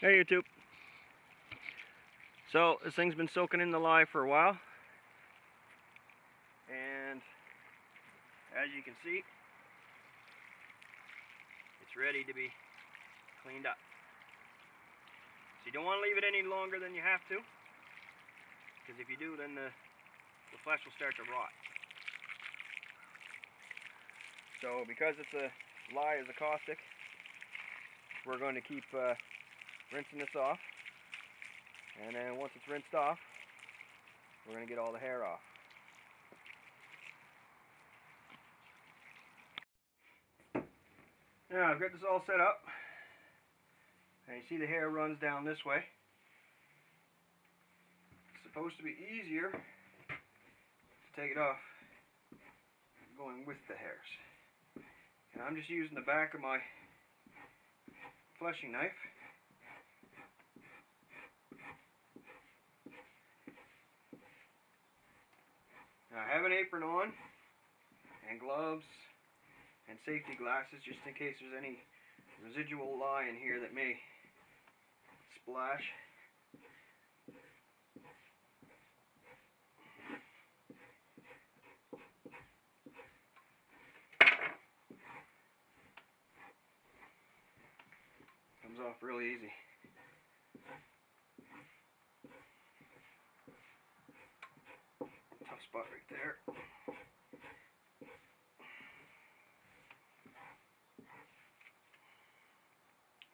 Hey YouTube. So this thing's been soaking in the lye for a while, and as you can see, it's ready to be cleaned up. So you don't want to leave it any longer than you have to, because if you do, then the flesh will start to rot. So because lye is a caustic, we're going to keep rinsing this off, and then once it's rinsed off, we're going to get all the hair off. Now I've got this all set up, and you see the hair runs down this way. It's supposed to be easier to take it off going with the hairs. And I'm just using the back of my fleshing knife now I have an apron on and gloves and safety glasses just in case there's any residual lye in here that may splash. Comes off really easy. Tough spot right there.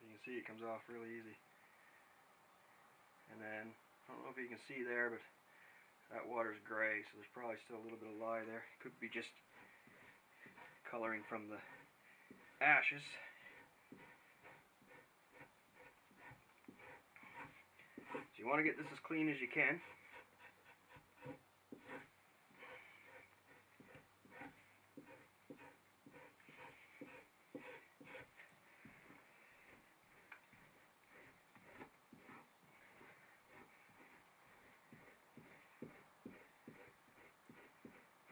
You can see it comes off really easy. And then, I don't know if you can see there, but that water's gray, so there's probably still a little bit of lye there. Could be just coloring from the ashes. So you want to get this as clean as you can.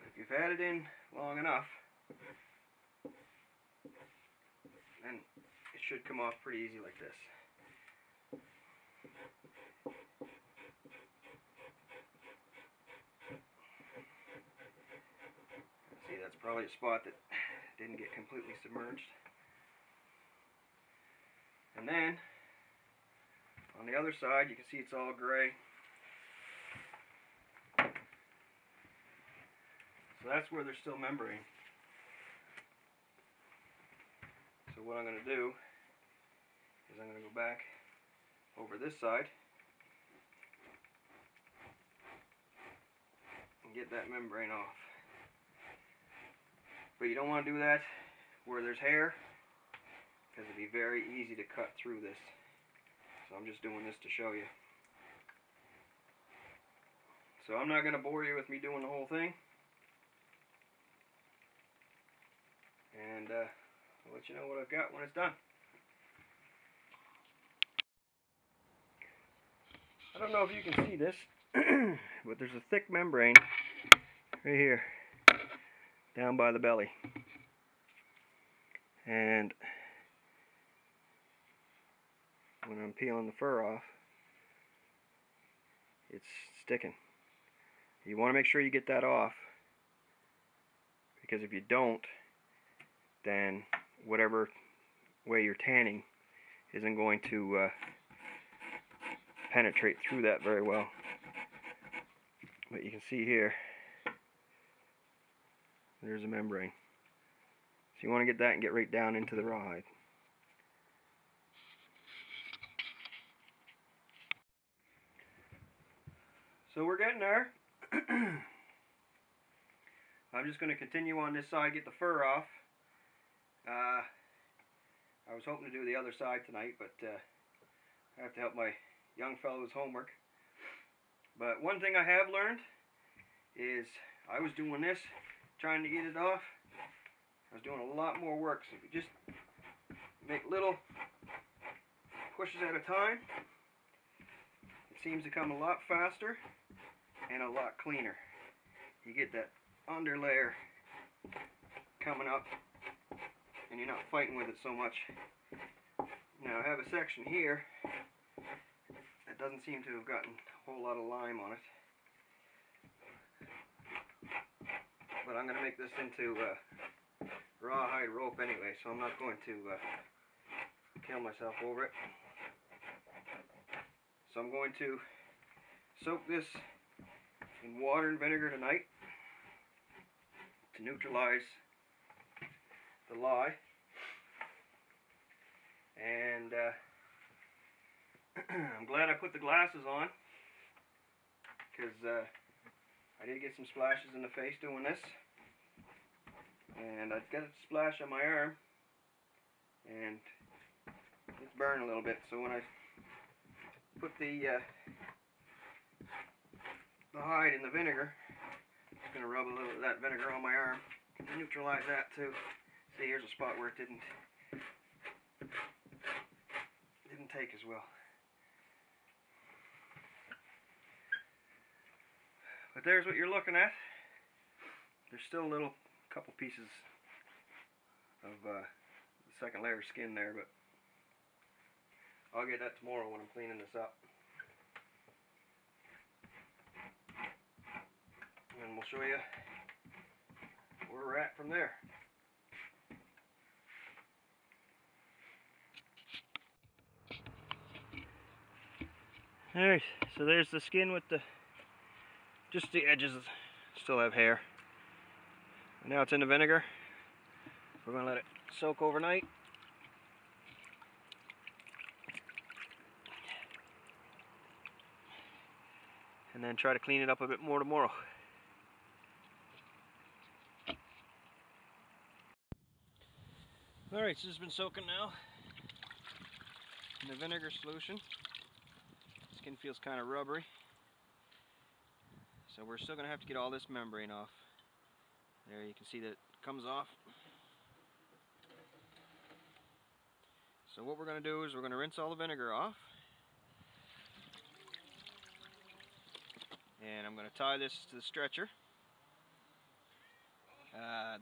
If you've had it in long enough, then it should come off pretty easy like this. See, that's probably a spot that didn't get completely submerged. And then, on the other side, you can see it's all gray. So that's where there's still membrane. So what I'm going to do is I'm going to go back over this side and get that membrane off. But you don't want to do that where there's hair, because it'd be very easy to cut through this. So I'm just doing this to show you. So I'm not going to bore you with me doing the whole thing. And I'll let you know what I've got when it's done. I don't know if you can see this, but there's a thick membrane right here, down by the belly. And when I'm peeling the fur off, it's sticking. You want to make sure you get that off, because if you don't, then whatever way you're tanning isn't going to penetrate through that very well. But you can see here, there's a membrane. So you want to get that and get right down into the rawhide. So we're getting there. I'm just going to continue on this side, get the fur off. I was hoping to do the other side tonight, but I have to help my young fellow's homework. But one thing I have learned is I was doing this, trying to get it off. I was doing a lot more work. So if you just make little pushes at a time, it seems to come a lot faster and a lot cleaner. You get that under layer coming up, and you're not fighting with it so much. Now I have a section here doesn't seem to have gotten a whole lot of lime on it. But I'm going to make this into rawhide rope anyway, so I'm not going to kill myself over it. So I'm going to soak this in water and vinegar tonight to neutralize the lye. And I'm glad I put the glasses on, because I did get some splashes in the face doing this, and I got a splash on my arm, and it's burned a little bit. So when I put the hide in the vinegar, I'm just going to rub a little of that vinegar on my arm to neutralize that too. See, here's a spot where it didn't take as well. But there's what you're looking at. There's still a little couple pieces of the second layer of skin there, but I'll get that tomorrow when I'm cleaning this up. And we'll show you where we're at from there. Alright, so there's the skin with just the edges still have hair. And now it's in the vinegar. We're going to let it soak overnight. And then try to clean it up a bit more tomorrow. Alright, so this has been soaking now in the vinegar solution. Skin feels kind of rubbery. So we're still going to have to get all this membrane off. There you can see that it comes off. So what we're going to do is we're going to rinse all the vinegar off. And I'm going to tie this to the stretcher.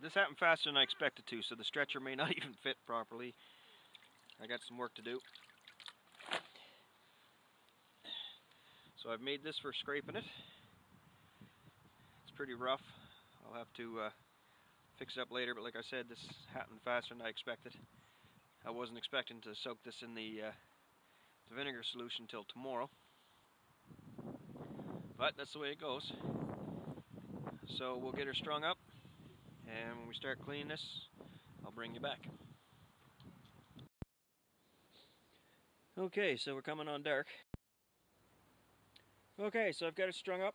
This happened faster than I expected to, so the stretcher may not even fit properly. I got some work to do. So I've made this for scraping it. It's pretty rough. I'll have to fix it up later, but like I said, this happened faster than I expected. I wasn't expecting to soak this in the vinegar solution till tomorrow. But that's the way it goes. So we'll get her strung up, and when we start cleaning this, I'll bring you back. Okay, so we're coming on dark. Okay, so I've got it strung up.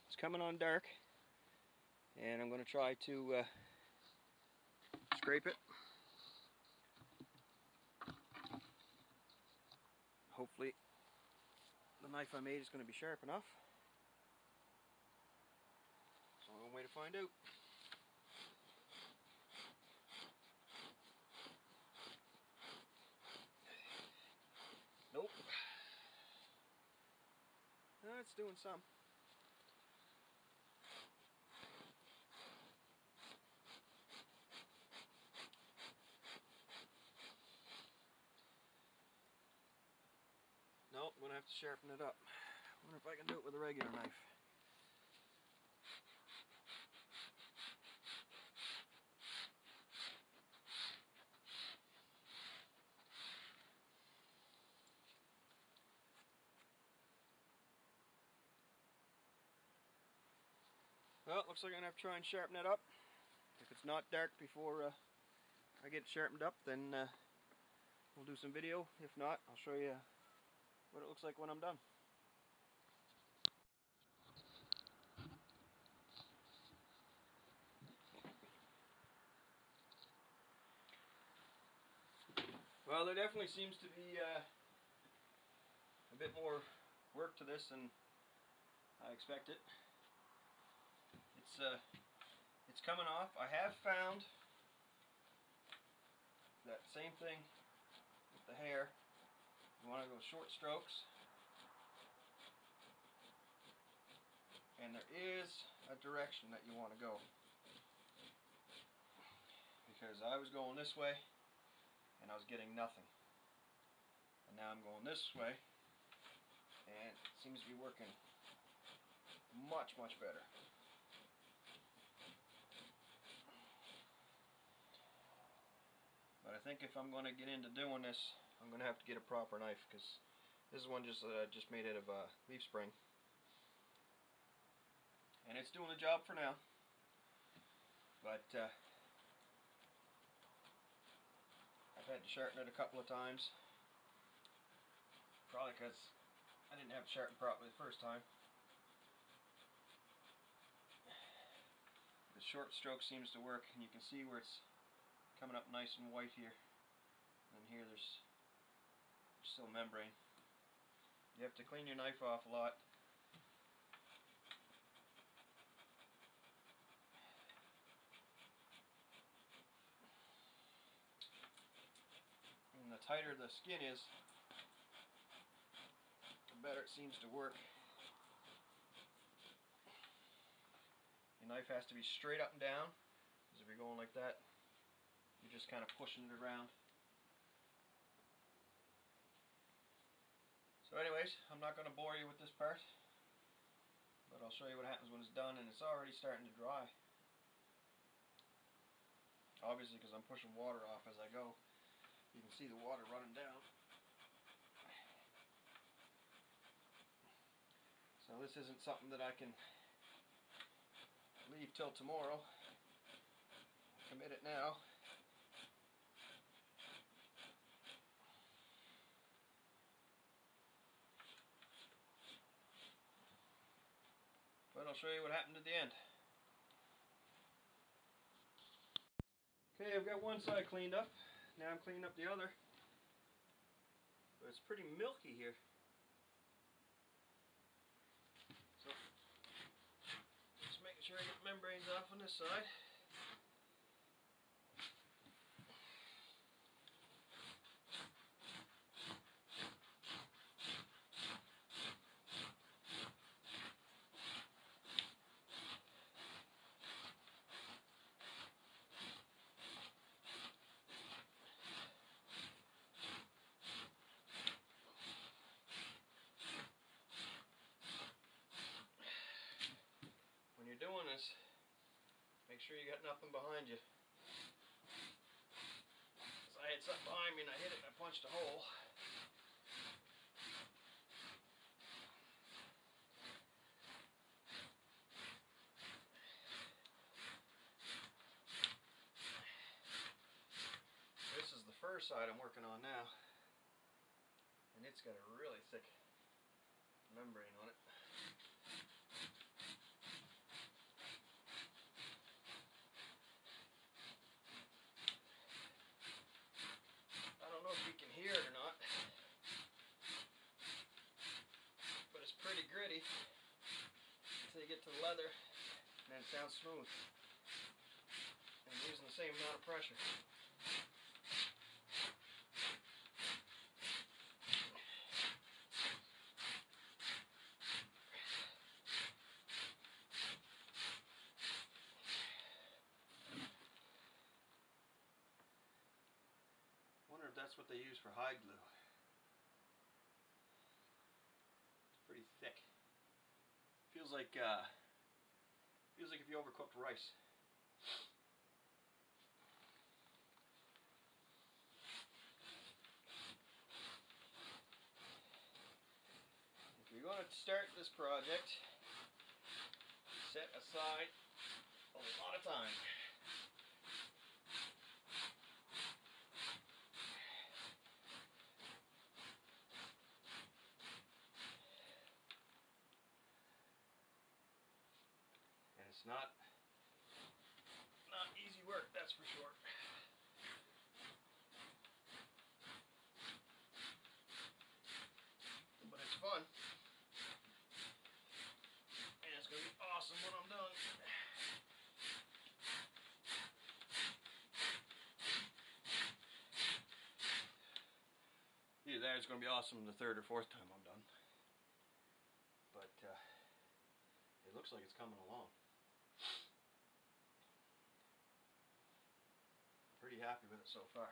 It's coming on dark, and I'm going to try to scrape it. Hopefully the knife I made is going to be sharp enough. There's only one way to find out. Nope. It's doing some. Nope, I'm going to have to sharpen it up. I wonder if I can do it with a regular knife. Well, it looks like I'm going to have to try and sharpen it up. If it's not dark before I get it sharpened up, then we'll do some video. If not, I'll show you what it looks like when I'm done. Well, there definitely seems to be a bit more work to this than I expected. It's coming off. I have found that same thing with the hair. You want to go short strokes, and there is a direction that you want to go, because I was going this way and I was getting nothing, and now I'm going this way and it seems to be working much better. But I think if I'm going to get into doing this, I'm going to have to get a proper knife, because this is one just made out of leaf spring, and it's doing the job for now. But I've had to sharpen it a couple of times, probably because I didn't have it sharpened properly the first time. The short stroke seems to work, and you can see where it's coming up nice and white here. And here there's still membrane. You have to clean your knife off a lot. And the tighter the skin is, the better it seems to work. Your knife has to be straight up and down, because if you're going like that, you're just kind of pushing it around. So anyways, I'm not going to bore you with this part, but I'll show you what happens when it's done, and it's already starting to dry. Obviously, because I'm pushing water off as I go, you can see the water running down. So this isn't something that I can leave till tomorrow. Commit it now. But I'll show you what happened at the end. Okay, I've got one side cleaned up. Now I'm cleaning up the other. But it's pretty milky here. So, just making sure I get membranes off on this side. When you're doing this, make sure you got nothing behind you. So I had something behind me and I hit it and I punched a hole. This is the fur side I'm working on now, and it's got a really thick membrane on it. I don't know if you can hear it or not, but it's pretty gritty until you get to the leather, and then it sounds smooth. And I'm using the same amount of pressure. Wonder if that's what they use for hide glue. It's pretty thick. Feels like if you overcooked rice. If you're going to start this project, set aside a lot of time. And it's not easy work, that's for sure. But it's fun. And it's going to be awesome when I'm done. Either that, it's going to be awesome the third or fourth time I'm done. But it looks like it's coming along. Pretty happy with it so far.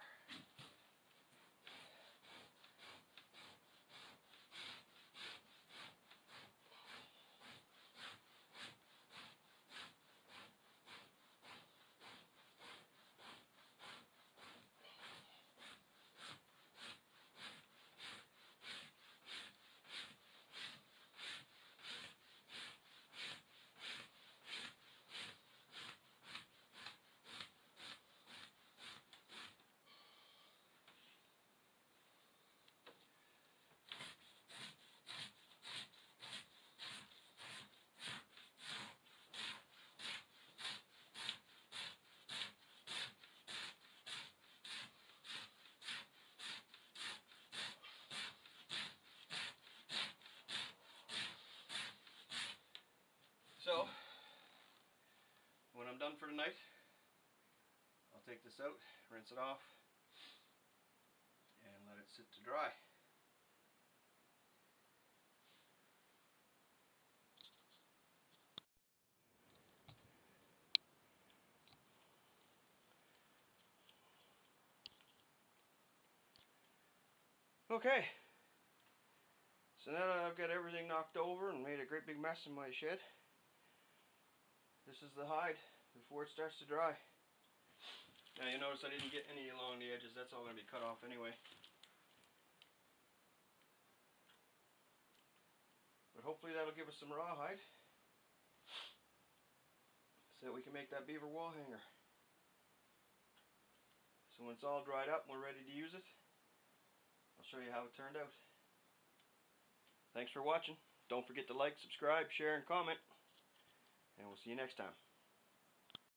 tonight. I'll take this out, rinse it off, and let it sit to dry. Okay, so now that I've got everything knocked over and made a great big mess in my shed, this is the hide before it starts to dry. Now you notice I didn't get any along the edges, that's all going to be cut off anyway. But hopefully that'll give us some rawhide so that we can make that beaver wall hanger. So when it's all dried up and we're ready to use it, I'll show you how it turned out. Thanks for watching. Don't forget to like, subscribe, share, and comment. And we'll see you next time.